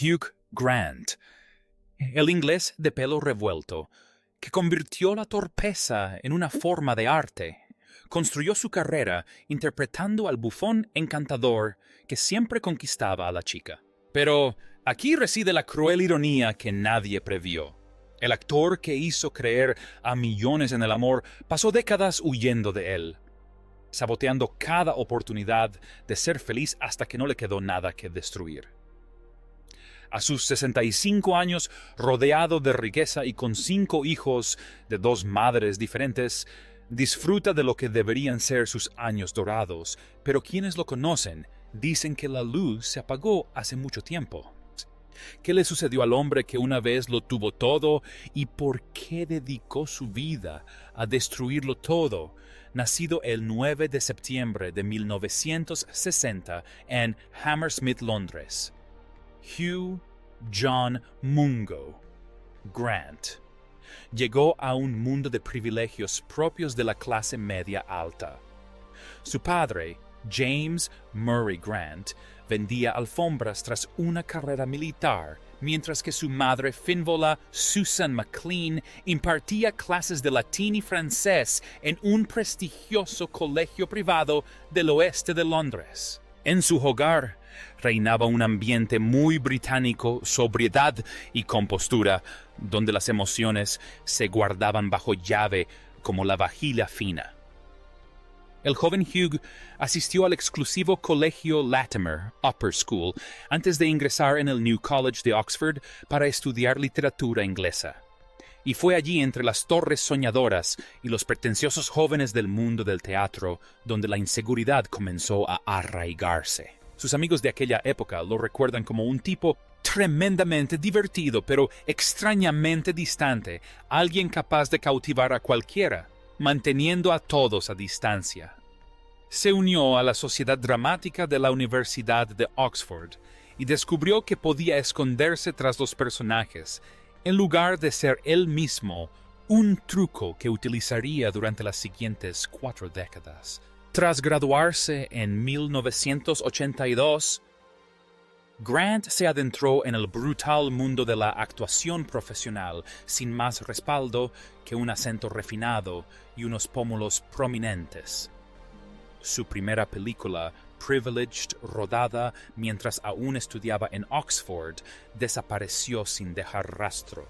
Hugh Grant, el inglés de pelo revuelto, que convirtió la torpeza en una forma de arte. Construyó su carrera interpretando al bufón encantador que siempre conquistaba a la chica. Pero aquí reside la cruel ironía que nadie previó. El actor que hizo creer a millones en el amor pasó décadas huyendo de él, saboteando cada oportunidad de ser feliz hasta que no le quedó nada que destruir. A sus 65 años, rodeado de riqueza y con 5 hijos de 2 madres diferentes, disfruta de lo que deberían ser sus años dorados, pero quienes lo conocen dicen que la luz se apagó hace mucho tiempo. ¿Qué le sucedió al hombre que una vez lo tuvo todo y por qué dedicó su vida a destruirlo todo? Nacido el 9 de septiembre de 1960 en Hammersmith, Londres. Hugh John Mungo Grant llegó a un mundo de privilegios propios de la clase media alta. Su padre, James Murray Grant, vendía alfombras tras una carrera militar, mientras que su madre Finvola Susan MacLean impartía clases de latín y francés en un prestigioso colegio privado del oeste de Londres. En su hogar reinaba un ambiente muy británico, sobriedad y compostura, donde las emociones se guardaban bajo llave como la vajilla fina. El joven Hugh asistió al exclusivo colegio Latimer Upper School antes de ingresar en el New College de Oxford para estudiar literatura inglesa. Y fue allí entre las torres soñadoras y los pretenciosos jóvenes del mundo del teatro donde la inseguridad comenzó a arraigarse. Sus amigos de aquella época lo recuerdan como un tipo tremendamente divertido, pero extrañamente distante, alguien capaz de cautivar a cualquiera, manteniendo a todos a distancia. Se unió a la Sociedad Dramática de la Universidad de Oxford y descubrió que podía esconderse tras los personajes, en lugar de ser él mismo, un truco que utilizaría durante las siguientes 4 décadas. Tras graduarse en 1982, Grant se adentró en el brutal mundo de la actuación profesional sin más respaldo que un acento refinado y unos pómulos prominentes. Su primera película, Privileged, rodada mientras aún estudiaba en Oxford, desapareció sin dejar rastro.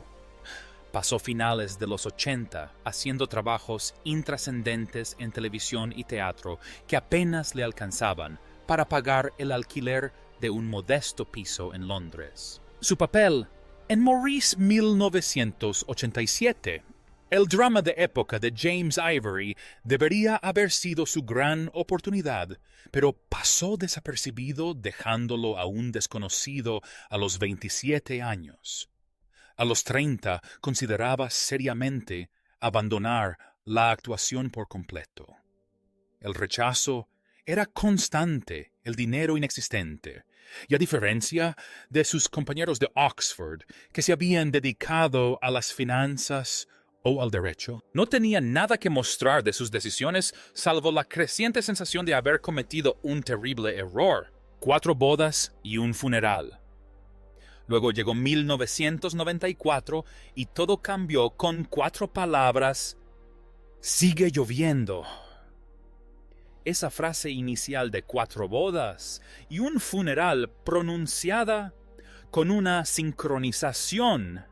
Pasó finales de los 80 haciendo trabajos intrascendentes en televisión y teatro que apenas le alcanzaban para pagar el alquiler de un modesto piso en Londres. Su papel en Maurice 1987, el drama de época de James Ivory, debería haber sido su gran oportunidad, pero pasó desapercibido dejándolo a un desconocido a los 27 años. A los 30 consideraba seriamente abandonar la actuación por completo. El rechazo era constante, el dinero inexistente, y a diferencia de sus compañeros de Oxford, que se habían dedicado a las finanzas o al derecho, no tenía nada que mostrar de sus decisiones salvo la creciente sensación de haber cometido un terrible error. 4 bodas y un funeral. Luego llegó 1994 y todo cambió con 4 palabras: sigue lloviendo. Esa frase inicial de 4 bodas y un funeral pronunciada con una sincronización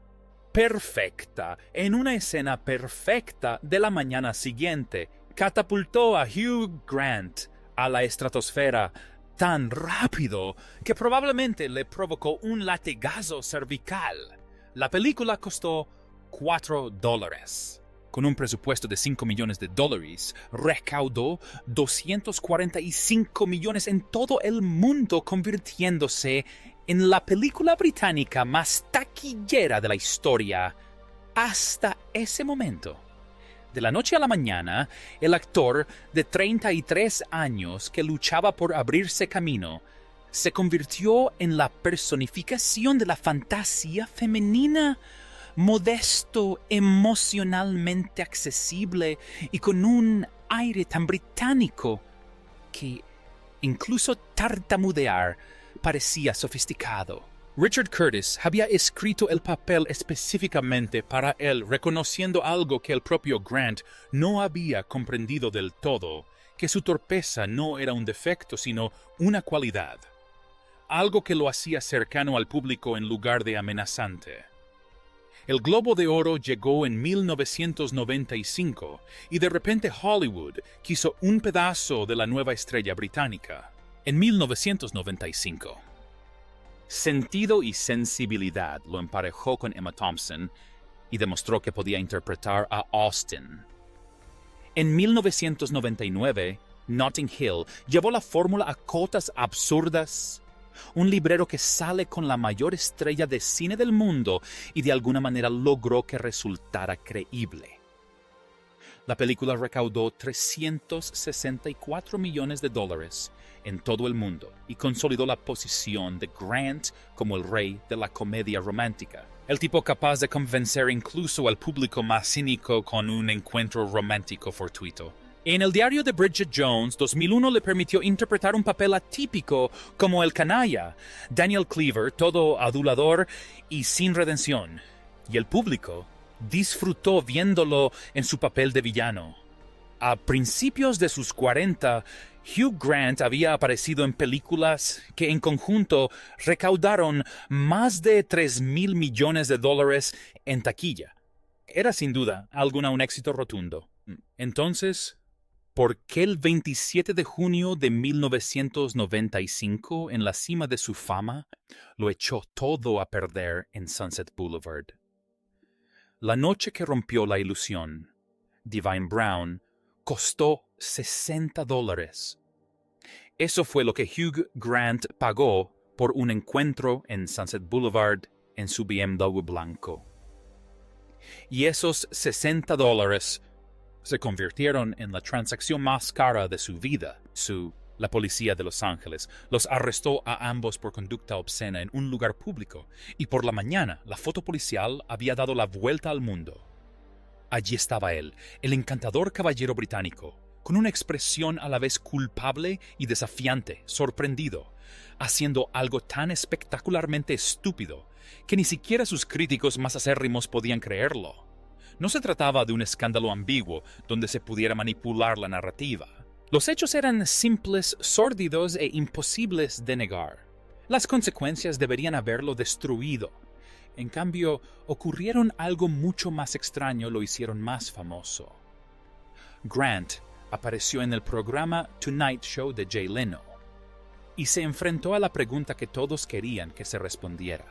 perfecta en una escena perfecta de la mañana siguiente catapultó a Hugh Grant a la estratosfera tan rápido que probablemente le provocó un latigazo cervical. La película costó $4. Con un presupuesto de $5 millones, recaudó 245 millones en todo el mundo, convirtiéndose en la película británica más taquillera de la historia hasta ese momento. De la noche a la mañana, el actor de 33 años que luchaba por abrirse camino se convirtió en la personificación de la fantasía femenina, modesto, emocionalmente accesible y con un aire tan británico que incluso tartamudear parecía sofisticado. Richard Curtis había escrito el papel específicamente para él, reconociendo algo que el propio Grant no había comprendido del todo, que su torpeza no era un defecto, sino una cualidad, algo que lo hacía cercano al público en lugar de amenazante. El Globo de Oro llegó en 1995 y de repente Hollywood quiso un pedazo de la nueva estrella británica. En 1995. Sentido y sensibilidad lo emparejó con Emma Thompson y demostró que podía interpretar a Austin. En 1999, Notting Hill llevó la fórmula a cotas absurdas. Un librero que sale con la mayor estrella de cine del mundo y de alguna manera logró que resultara creíble. La película recaudó $364 millones en todo el mundo y consolidó la posición de Grant como el rey de la comedia romántica. El tipo capaz de convencer incluso al público más cínico con un encuentro romántico fortuito. En el diario de Bridget Jones, 2001 le permitió interpretar un papel atípico como el canalla, Daniel Cleaver, todo adulador y sin redención. Y el público disfrutó viéndolo en su papel de villano. A principios de sus 40, Hugh Grant había aparecido en películas que en conjunto recaudaron más de $3,000 millones en taquilla. Era sin duda un éxito rotundo. Entonces, ¿por qué el 27 de junio de 1995, en la cima de su fama, lo echó todo a perder en Sunset Boulevard? La noche que rompió la ilusión, Divine Brown, costó $60. Eso fue lo que Hugh Grant pagó por un encuentro en Sunset Boulevard en su BMW blanco. Y esos $60 se convirtieron en la transacción más cara de su vida. La policía de Los Ángeles los arrestó a ambos por conducta obscena en un lugar público, y por la mañana la foto policial había dado la vuelta al mundo. Allí estaba él, el encantador caballero británico, con una expresión a la vez culpable y desafiante, sorprendido, haciendo algo tan espectacularmente estúpido que ni siquiera sus críticos más acérrimos podían creerlo. No se trataba de un escándalo ambiguo donde se pudiera manipular la narrativa. Los hechos eran simples, sórdidos e imposibles de negar. Las consecuencias deberían haberlo destruido. En cambio, ocurrieron algo mucho más extraño, lo hicieron más famoso. Grant apareció en el programa Tonight Show de Jay Leno y se enfrentó a la pregunta que todos querían que se respondiera.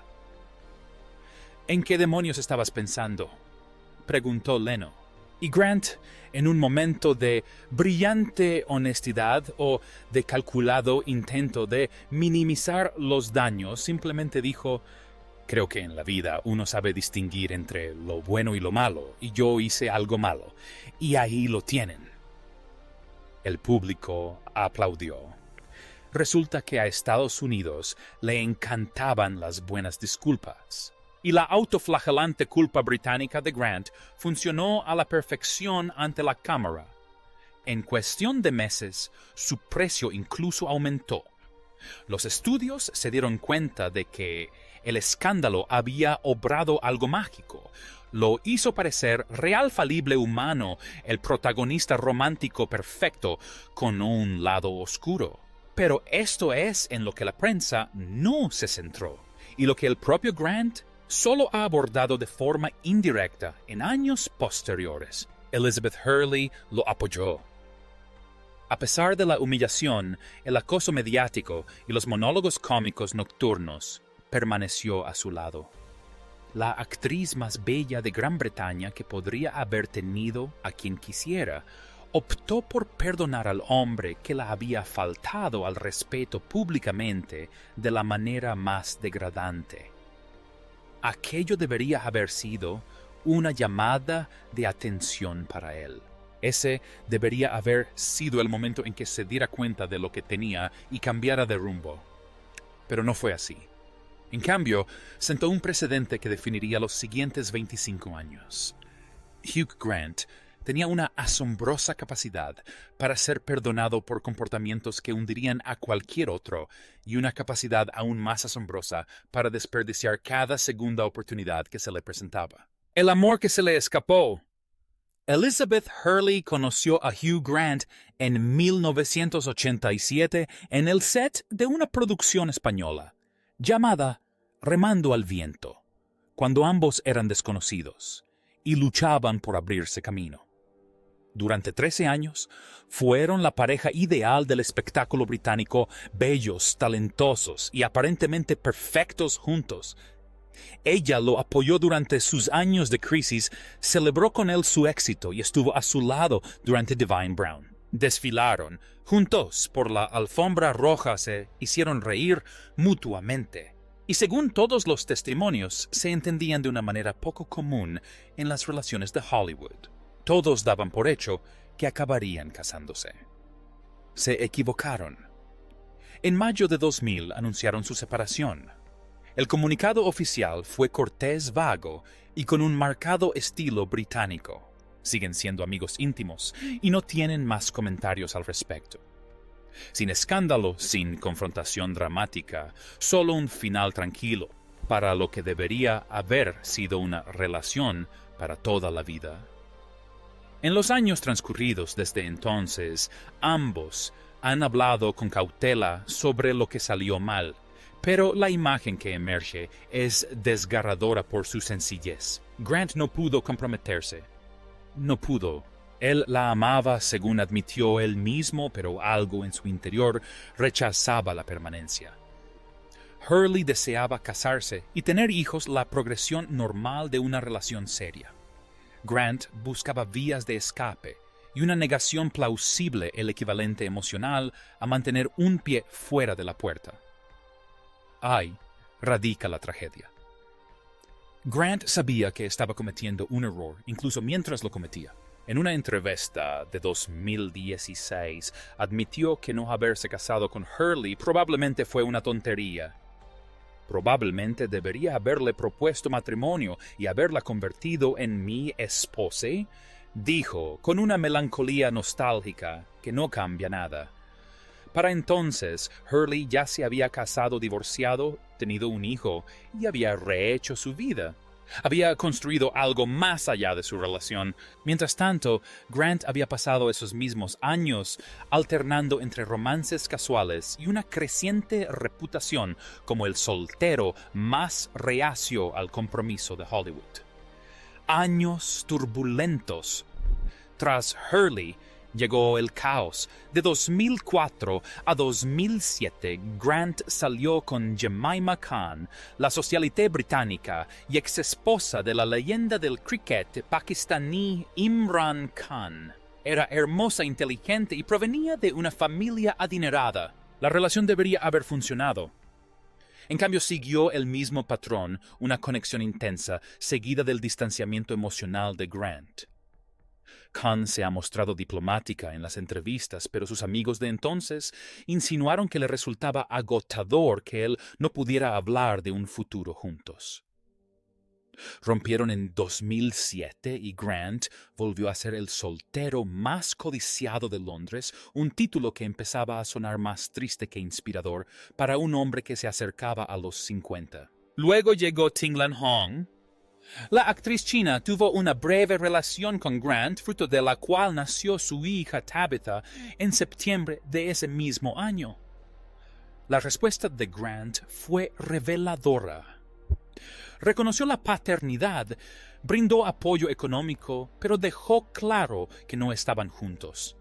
¿En qué demonios estabas pensando?, preguntó Leno. Y Grant, en un momento de brillante honestidad o de calculado intento de minimizar los daños, simplemente dijo: «Creo que en la vida uno sabe distinguir entre lo bueno y lo malo, y yo hice algo malo, y ahí lo tienen». El público aplaudió. Resulta que a Estados Unidos le encantaban las buenas disculpas. Y la autoflagelante culpa británica de Grant funcionó a la perfección ante la cámara. En cuestión de meses, su precio incluso aumentó. Los estudios se dieron cuenta de que el escándalo había obrado algo mágico. Lo hizo parecer real falible humano, el protagonista romántico perfecto, con un lado oscuro. Pero esto es en lo que la prensa no se centró, y lo que el propio Grant solo ha abordado de forma indirecta en años posteriores. Elizabeth Hurley lo apoyó. A pesar de la humillación, el acoso mediático y los monólogos cómicos nocturnos, permaneció a su lado. La actriz más bella de Gran Bretaña que podría haber tenido a quien quisiera, optó por perdonar al hombre que la había faltado al respeto públicamente de la manera más degradante. Aquello debería haber sido una llamada de atención para él. Ese debería haber sido el momento en que se diera cuenta de lo que tenía y cambiara de rumbo. Pero no fue así. En cambio, sentó un precedente que definiría los siguientes 25 años. Hugh Grant tenía una asombrosa capacidad para ser perdonado por comportamientos que hundirían a cualquier otro y una capacidad aún más asombrosa para desperdiciar cada segunda oportunidad que se le presentaba. El amor que se le escapó. Elizabeth Hurley conoció a Hugh Grant en 1987 en el set de una producción española llamada Remando al Viento, cuando ambos eran desconocidos y luchaban por abrirse camino. Durante 13 años, fueron la pareja ideal del espectáculo británico, bellos, talentosos y aparentemente perfectos juntos. Ella lo apoyó durante sus años de crisis, celebró con él su éxito y estuvo a su lado durante Divine Brown. Desfilaron juntos por la alfombra roja, se hicieron reír mutuamente. Y según todos los testimonios, se entendían de una manera poco común en las relaciones de Hollywood. Todos daban por hecho que acabarían casándose. Se equivocaron. En mayo de 2000 anunciaron su separación. El comunicado oficial fue cortés, vago y con un marcado estilo británico. Siguen siendo amigos íntimos y no tienen más comentarios al respecto. Sin escándalo, sin confrontación dramática, solo un final tranquilo para lo que debería haber sido una relación para toda la vida. En los años transcurridos desde entonces, ambos han hablado con cautela sobre lo que salió mal, pero la imagen que emerge es desgarradora por su sencillez. Grant no pudo comprometerse. No pudo. Él la amaba según admitió él mismo, pero algo en su interior rechazaba la permanencia. Hurley deseaba casarse y tener hijos, la progresión normal de una relación seria. Grant buscaba vías de escape y una negación plausible, el equivalente emocional a mantener un pie fuera de la puerta. Ahí radica la tragedia. Grant sabía que estaba cometiendo un error, incluso mientras lo cometía. En una entrevista de 2016, admitió que no haberse casado con Hurley probablemente fue una tontería. Probablemente debería haberle propuesto matrimonio y haberla convertido en mi esposa, dijo con una melancolía nostálgica que no cambia nada. Para entonces, Hurley ya se había casado, divorciado, tenido un hijo y había rehecho su vida. Había construido algo más allá de su relación. Mientras tanto, Grant había pasado esos mismos años alternando entre romances casuales y una creciente reputación como el soltero más reacio al compromiso de Hollywood. Años turbulentos. Tras Hurley llegó el caos. De 2004 a 2007, Grant salió con Jemima Khan, la socialité británica y exesposa de la leyenda del cricket pakistaní Imran Khan. Era hermosa, inteligente y provenía de una familia adinerada. La relación debería haber funcionado. En cambio, siguió el mismo patrón, una conexión intensa, seguida del distanciamiento emocional de Grant. Khan se ha mostrado diplomática en las entrevistas, pero sus amigos de entonces insinuaron que le resultaba agotador que él no pudiera hablar de un futuro juntos. Rompieron en 2007 y Grant volvió a ser el soltero más codiciado de Londres, un título que empezaba a sonar más triste que inspirador para un hombre que se acercaba a los 50. Luego llegó Tinglan Hong. La actriz china tuvo una breve relación con Grant, fruto de la cual nació su hija Tabitha en septiembre de ese mismo año. La respuesta de Grant fue reveladora. Reconoció la paternidad, brindó apoyo económico, pero dejó claro que no estaban juntos.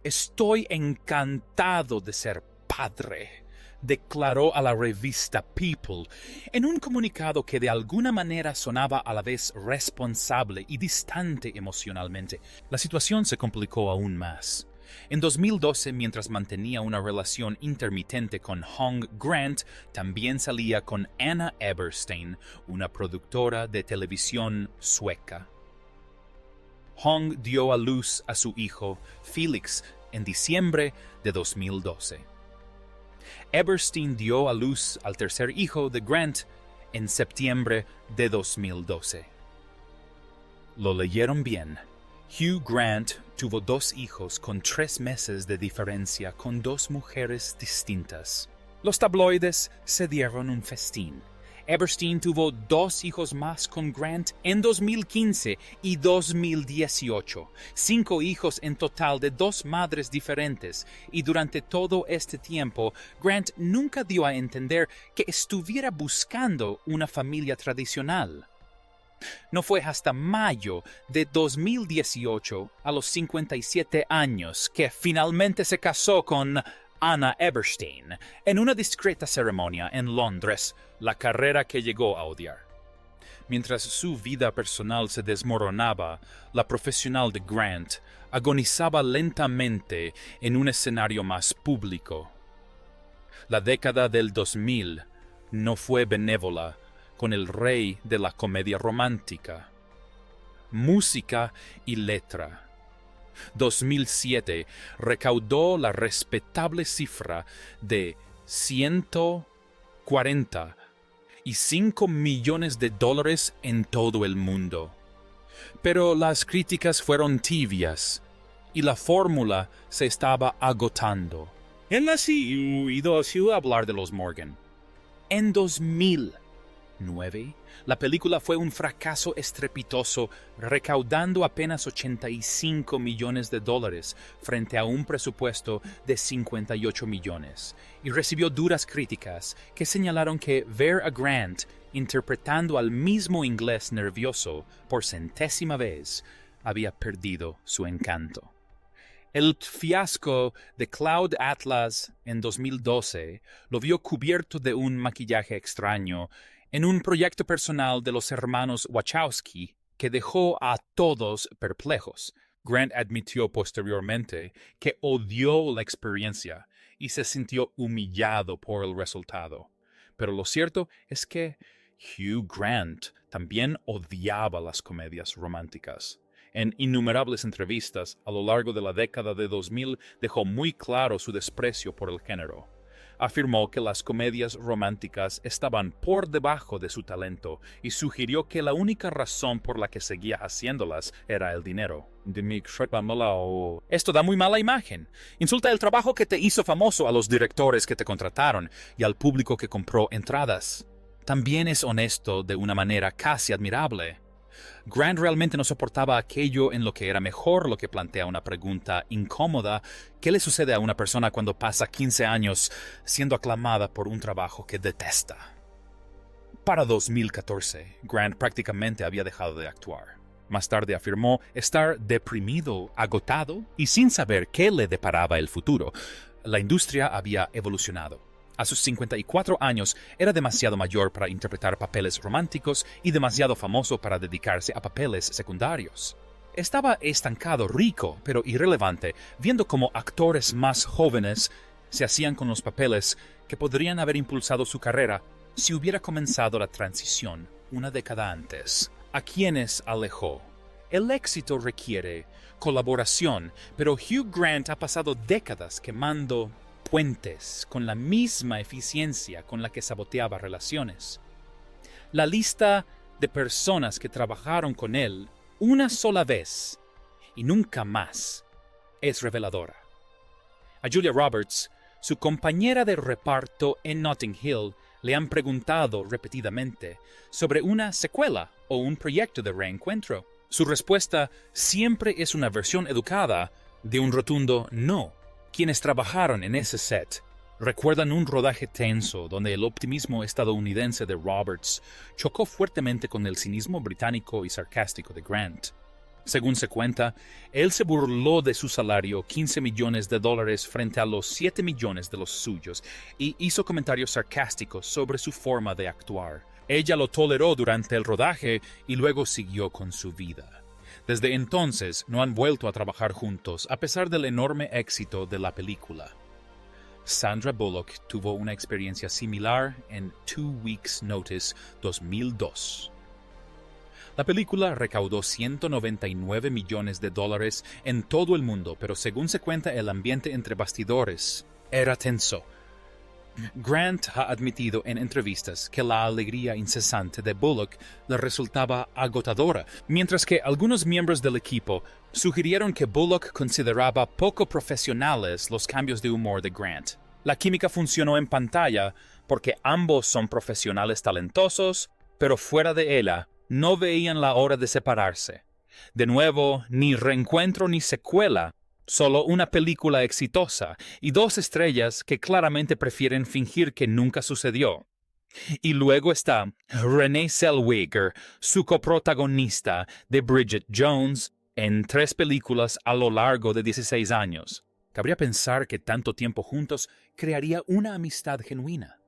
«Estoy encantado de ser padre», declaró a la revista People, en un comunicado que de alguna manera sonaba a la vez responsable y distante emocionalmente. La situación se complicó aún más. En 2012, mientras mantenía una relación intermitente con Hong, Grant también salía con Anna Eberstein, una productora de televisión sueca. Hong dio a luz a su hijo, Felix, en diciembre de 2012. Eberstein dio a luz al tercer hijo de Grant en septiembre de 2012. Lo leyeron bien. Hugh Grant tuvo 2 hijos con 3 meses de diferencia con 2 mujeres distintas. Los tabloides se dieron un festín. Eberstein tuvo 2 hijos más con Grant en 2015 y 2018, 5 hijos en total de 2 madres diferentes, y durante todo este tiempo, Grant nunca dio a entender que estuviera buscando una familia tradicional. No fue hasta mayo de 2018, a los 57 años, que finalmente se casó con Anna Eberstein en una discreta ceremonia en Londres, la carrera que llegó a odiar. Mientras su vida personal se desmoronaba, la profesional de Grant agonizaba lentamente en un escenario más público. La década del 2000 no fue benévola con el rey de la comedia romántica. Música y letra. 2007 recaudó la respetable cifra de $145 millones en todo el mundo. Pero las críticas fueron tibias y la fórmula se estaba agotando. Él así oído hablar de los Morgan. En 2009, la película fue un fracaso estrepitoso, recaudando apenas $85 millones frente a un presupuesto de 58 millones, y recibió duras críticas que señalaron que ver a Grant interpretando al mismo inglés nervioso por 100ª vez había perdido su encanto. El fiasco de Cloud Atlas en 2012 lo vio cubierto de un maquillaje extraño en un proyecto personal de los hermanos Wachowski que dejó a todos perplejos. Grant admitió posteriormente que odió la experiencia y se sintió humillado por el resultado. Pero lo cierto es que Hugh Grant también odiaba las comedias románticas. En innumerables entrevistas a lo largo de la década de 2000 dejó muy claro su desprecio por el género. Afirmó que las comedias románticas estaban por debajo de su talento y sugirió que la única razón por la que seguía haciéndolas era el dinero. Esto da muy mala imagen. Insulta el trabajo que te hizo famoso a los directores que te contrataron y al público que compró entradas. También es honesto de una manera casi admirable. Grant realmente no soportaba aquello en lo que era mejor, lo que plantea una pregunta incómoda. ¿Qué le sucede a una persona cuando pasa 15 años siendo aclamada por un trabajo que detesta? Para 2014, Grant prácticamente había dejado de actuar. Más tarde afirmó estar deprimido, agotado y sin saber qué le deparaba el futuro. La industria había evolucionado. A sus 54 años era demasiado mayor para interpretar papeles románticos y demasiado famoso para dedicarse a papeles secundarios. Estaba estancado, rico, pero irrelevante, viendo cómo actores más jóvenes se hacían con los papeles que podrían haber impulsado su carrera si hubiera comenzado la transición una década antes. ¿A quiénes alejó? El éxito requiere colaboración, pero Hugh Grant ha pasado décadas quemando puentes con la misma eficiencia con la que saboteaba relaciones. La lista de personas que trabajaron con él una sola vez y nunca más es reveladora. A Julia Roberts, su compañera de reparto en Notting Hill, le han preguntado repetidamente sobre una secuela o un proyecto de reencuentro. Su respuesta siempre es una versión educada de un rotundo no. Quienes trabajaron en ese set recuerdan un rodaje tenso donde el optimismo estadounidense de Roberts chocó fuertemente con el cinismo británico y sarcástico de Grant. Según se cuenta, él se burló de su salario $15 millones frente a los 7 millones de los suyos y hizo comentarios sarcásticos sobre su forma de actuar. Ella lo toleró durante el rodaje y luego siguió con su vida. Desde entonces no han vuelto a trabajar juntos a pesar del enorme éxito de la película. Sandra Bullock tuvo una experiencia similar en 2 Weeks Notice 2002. La película recaudó $199 millones en todo el mundo, pero según se cuenta el ambiente entre bastidores era tenso. Grant ha admitido en entrevistas que la alegría incesante de Bullock le resultaba agotadora, mientras que algunos miembros del equipo sugirieron que Bullock consideraba poco profesionales los cambios de humor de Grant. La química funcionó en pantalla porque ambos son profesionales talentosos, pero fuera de ella no veían la hora de separarse. De nuevo, ni reencuentro ni secuela, solo una película exitosa y dos estrellas que claramente prefieren fingir que nunca sucedió. Y luego está Renée Zellweger, su coprotagonista de Bridget Jones, en 3 películas a lo largo de 16 años. Cabría pensar que tanto tiempo juntos crearía una amistad genuina.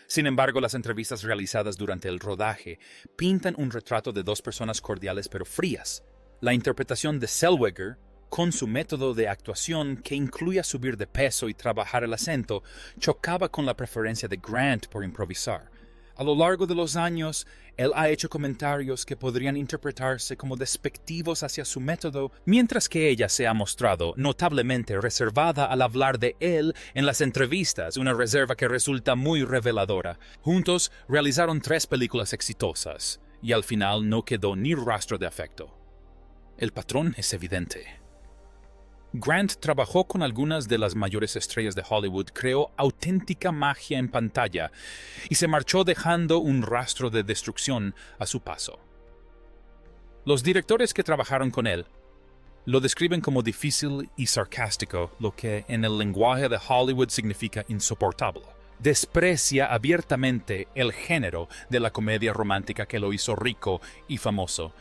Sin embargo, las entrevistas realizadas durante el rodaje pintan un retrato de 2 personas cordiales pero frías. La interpretación de Zellweger, con su método de actuación que incluía subir de peso y trabajar el acento, chocaba con la preferencia de Grant por improvisar. A lo largo de los años, él ha hecho comentarios que podrían interpretarse como despectivos hacia su método, mientras que ella se ha mostrado notablemente reservada al hablar de él en las entrevistas, una reserva que resulta muy reveladora. Juntos realizaron 3 películas exitosas, y al final no quedó ni rastro de afecto. El patrón es evidente. Grant trabajó con algunas de las mayores estrellas de Hollywood, creó auténtica magia en pantalla y se marchó dejando un rastro de destrucción a su paso. Los directores que trabajaron con él lo describen como difícil y sarcástico, lo que en el lenguaje de Hollywood significa insoportable. Desprecia abiertamente el género de la comedia romántica que lo hizo rico y famoso.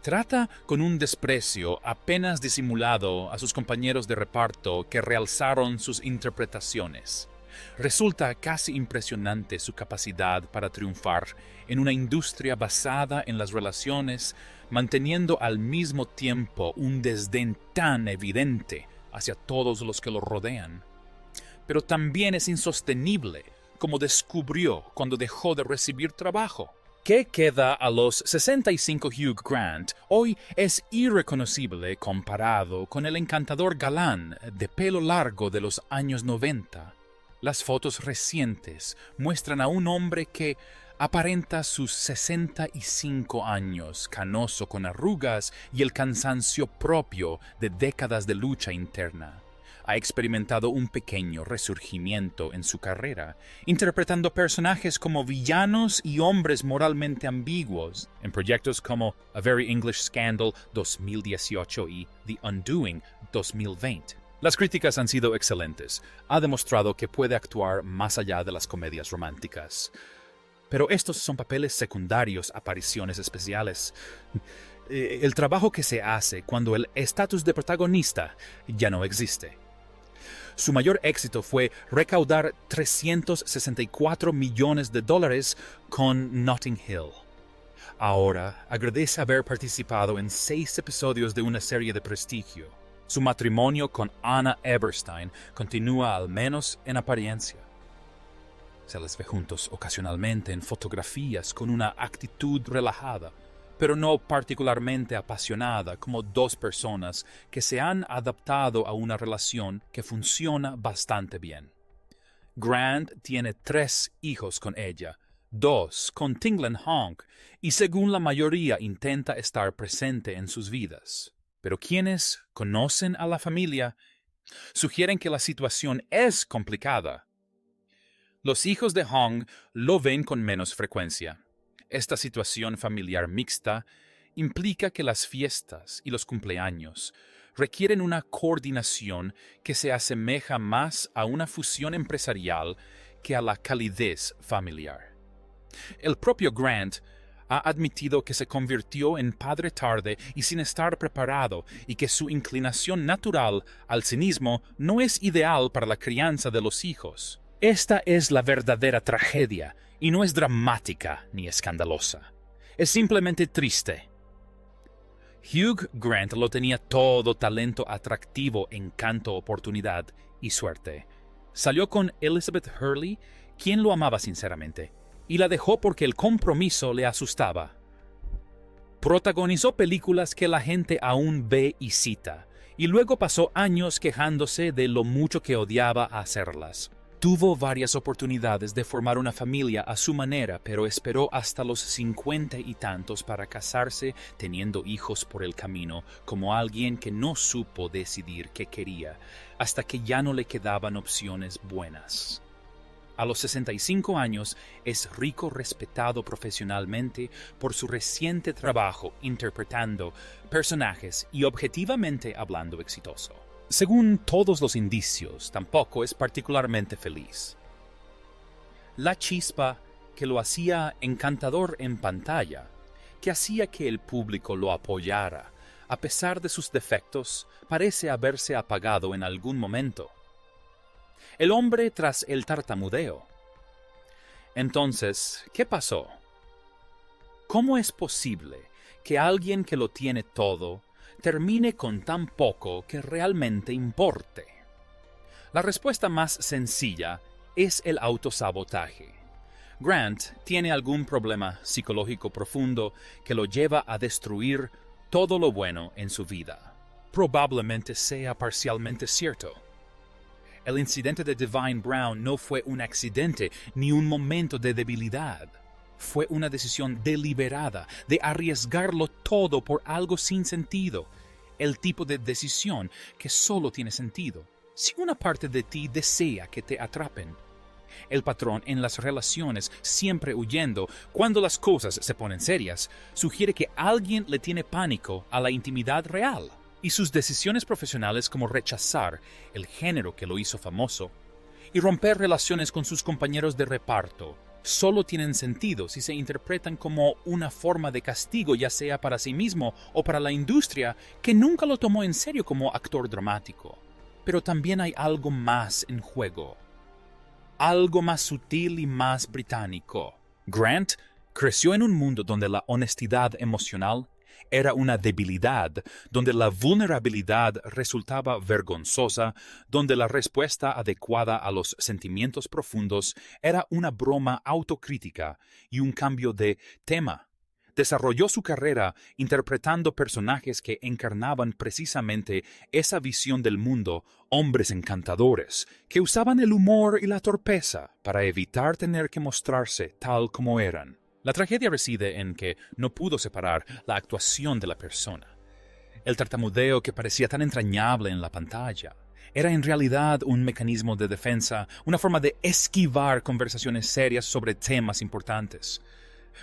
Trata con un desprecio apenas disimulado a sus compañeros de reparto que realzaron sus interpretaciones. Resulta casi impresionante su capacidad para triunfar en una industria basada en las relaciones, manteniendo al mismo tiempo un desdén tan evidente hacia todos los que lo rodean. Pero también es insostenible, como descubrió cuando dejó de recibir trabajo. ¿Qué queda a los 65 Hugh Grant hoy es irreconocible comparado con el encantador galán de pelo largo de los años 90. Las fotos recientes muestran a un hombre que aparenta sus 65 años, canoso con arrugas y el cansancio propio de décadas de lucha interna. Ha experimentado un pequeño resurgimiento en su carrera, interpretando personajes como villanos y hombres moralmente ambiguos en proyectos como A Very English Scandal 2018 y The Undoing 2020. Las críticas han sido excelentes. Ha demostrado que puede actuar más allá de las comedias románticas. Pero estos son papeles secundarios, apariciones especiales. El trabajo que se hace cuando el estatus de protagonista ya no existe. Su mayor éxito fue recaudar $364 millones con Notting Hill. Ahora agradece haber participado en 6 episodios de una serie de prestigio. Su matrimonio con Anna Eberstein continúa al menos en apariencia. Se les ve juntos ocasionalmente en fotografías con una actitud relajada, pero no particularmente apasionada, como 2 personas que se han adaptado a una relación que funciona bastante bien. Grant tiene 3 hijos con ella, 2 con Tinglan Honk, y según la mayoría intenta estar presente en sus vidas. Pero quienes conocen a la familia sugieren que la situación es complicada. Los hijos de Hong lo ven con menos frecuencia. Esta situación familiar mixta implica que las fiestas y los cumpleaños requieren una coordinación que se asemeja más a una fusión empresarial que a la calidez familiar. El propio Grant ha admitido que se convirtió en padre tarde y sin estar preparado y que su inclinación natural al cinismo no es ideal para la crianza de los hijos. Esta es la verdadera tragedia y no es dramática ni escandalosa. Es simplemente triste. Hugh Grant lo tenía todo: talento, atractivo, encanto, oportunidad y suerte. Salió con Elizabeth Hurley, quien lo amaba sinceramente, y la dejó porque el compromiso le asustaba. Protagonizó películas que la gente aún ve y cita, y luego pasó años quejándose de lo mucho que odiaba hacerlas. Tuvo varias oportunidades de formar una familia a su manera, pero esperó hasta los 50 y tantos para casarse, teniendo hijos por el camino, como alguien que no supo decidir qué quería, hasta que ya no le quedaban opciones buenas. A los 65 años es rico, respetado profesionalmente por su reciente trabajo interpretando personajes y objetivamente hablando exitoso. Según todos los indicios, tampoco es particularmente feliz. La chispa que lo hacía encantador en pantalla, que hacía que el público lo apoyara, a pesar de sus defectos, parece haberse apagado en algún momento. El hombre tras el tartamudeo. Entonces, ¿qué pasó? ¿Cómo es posible que alguien que lo tiene todo termine con tan poco que realmente importe? La respuesta más sencilla es el autosabotaje. Grant tiene algún problema psicológico profundo que lo lleva a destruir todo lo bueno en su vida. Probablemente sea parcialmente cierto. El incidente de Divine Brown no fue un accidente ni un momento de debilidad. Fue una decisión deliberada de arriesgarlo todo por algo sin sentido. El tipo de decisión que solo tiene sentido si una parte de ti desea que te atrapen. El patrón en las relaciones, siempre huyendo cuando las cosas se ponen serias, sugiere que alguien le tiene pánico a la intimidad real. Y sus decisiones profesionales como rechazar el género que lo hizo famoso y romper relaciones con sus compañeros de reparto solo tienen sentido si se interpretan como una forma de castigo, ya sea para sí mismo o para la industria, que nunca lo tomó en serio como actor dramático. Pero también hay algo más en juego. Algo más sutil y más británico. Grant creció en un mundo donde la honestidad emocional era una debilidad, donde la vulnerabilidad resultaba vergonzosa, donde la respuesta adecuada a los sentimientos profundos era una broma autocrítica y un cambio de tema. Desarrolló su carrera interpretando personajes que encarnaban precisamente esa visión del mundo, hombres encantadores, que usaban el humor y la torpeza para evitar tener que mostrarse tal como eran. La tragedia reside en que no pudo separar la actuación de la persona. El tartamudeo que parecía tan entrañable en la pantalla era en realidad un mecanismo de defensa, una forma de esquivar conversaciones serias sobre temas importantes.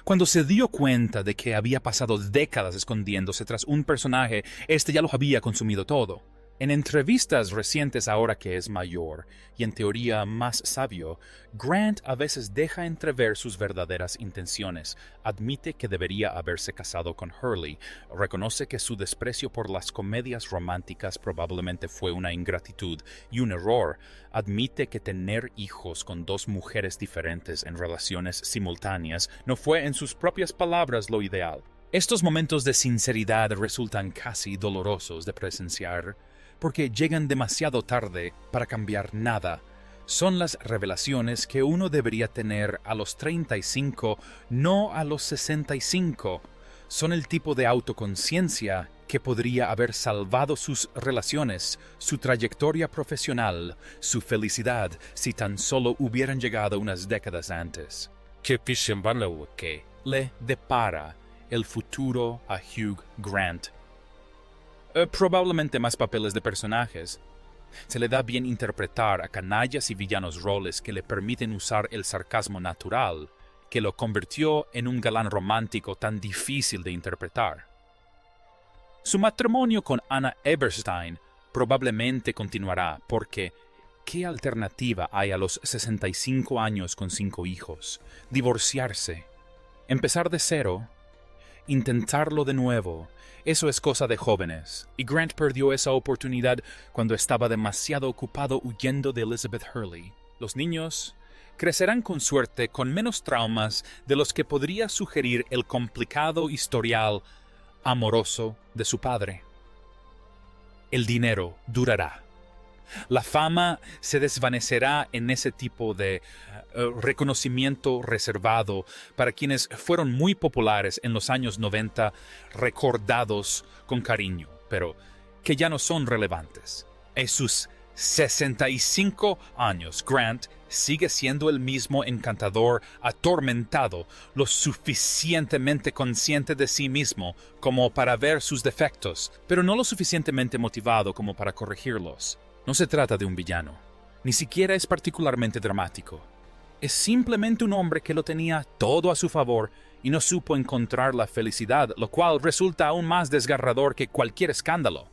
Cuando se dio cuenta de que había pasado décadas escondiéndose tras un personaje, este ya lo había consumido todo. En entrevistas recientes, ahora que es mayor y en teoría más sabio, Grant a veces deja entrever sus verdaderas intenciones, admite que debería haberse casado con Hurley, reconoce que su desprecio por las comedias románticas probablemente fue una ingratitud y un error, admite que tener hijos con dos mujeres diferentes en relaciones simultáneas no fue en sus propias palabras lo ideal. Estos momentos de sinceridad resultan casi dolorosos de presenciar, porque llegan demasiado tarde para cambiar nada. Son las revelaciones que uno debería tener a los 35, no a los 65. Son el tipo de autoconciencia que podría haber salvado sus relaciones, su trayectoria profesional, su felicidad, si tan solo hubieran llegado unas décadas antes. ¿Qué le depara el futuro a Hugh Grant? Probablemente más papeles de personajes. Se le da bien interpretar a canallas y villanos roles que le permiten usar el sarcasmo natural, que lo convirtió en un galán romántico tan difícil de interpretar. Su matrimonio con Anna Eberstein probablemente continuará porque ¿qué alternativa hay a los 65 años con 5 hijos? Divorciarse, empezar de cero, intentarlo de nuevo. Eso es cosa de jóvenes, y Grant perdió esa oportunidad cuando estaba demasiado ocupado huyendo de Elizabeth Hurley. Los niños crecerán con suerte con menos traumas de los que podría sugerir el complicado historial amoroso de su padre. El dinero durará. La fama se desvanecerá en ese tipo de reconocimiento reservado para quienes fueron muy populares en los años 90, recordados con cariño, pero que ya no son relevantes. En sus 65 años, Grant sigue siendo el mismo encantador, atormentado, lo suficientemente consciente de sí mismo como para ver sus defectos, pero no lo suficientemente motivado como para corregirlos. No se trata de un villano, ni siquiera es particularmente dramático. Es simplemente un hombre que lo tenía todo a su favor y no supo encontrar la felicidad, lo cual resulta aún más desgarrador que cualquier escándalo.